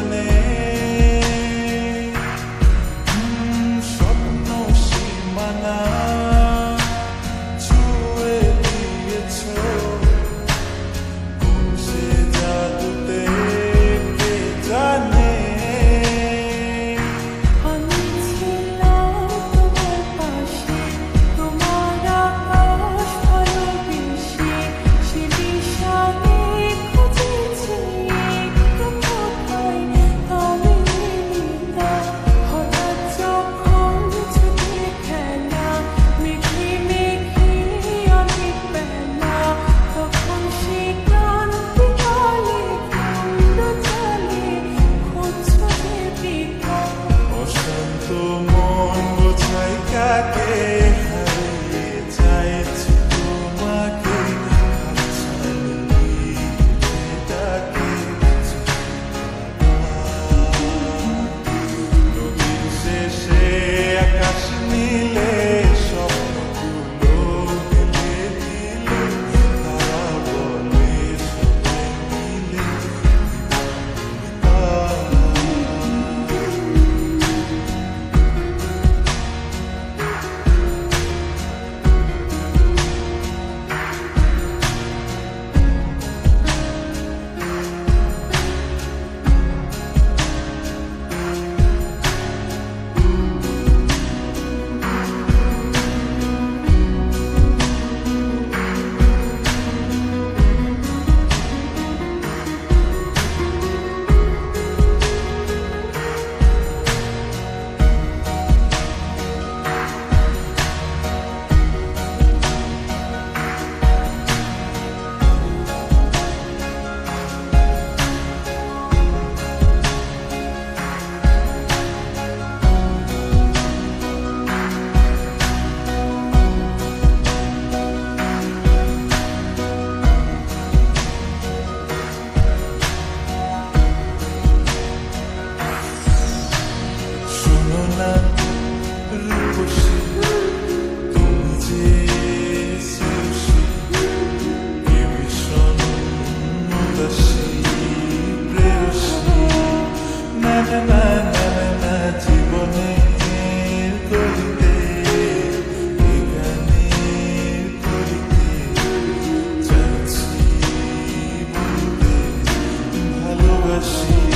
জানে স্বপ্ন সীমানা ছুঁয়ে দিয়েছ কোন সে জাদুতে কে জানে আমি ছিলাম তোমার পাশে, তোমার আকাশ ভালোবেসে, সে দিশাকে খুঁজেছি কোথায় আমি মিলিতা। হঠাৎ যখন ছুটে খেলা মেঘে মেঘে অনেক বেলা, তখন সে ক্লান্তি কালে খন্ড চলে খুঁজছে পিতা। অশান্ত মন বোঝাই কাকে হারিয়ে চাইছি তোমাকে ডাকে নদীর শেষে আকাশ নীলে স্বপ্নগুলো ঢেলে দিলে তারা বলে সবাই মিলে শোনো না রূপসী তুমি যে শ্রেয়সী এ ভীষণ উদাসী প্রেয়সী না না না না না না জীবনের গলিতে এ গানের করিতে চাইছি বলতে ভালোবাসি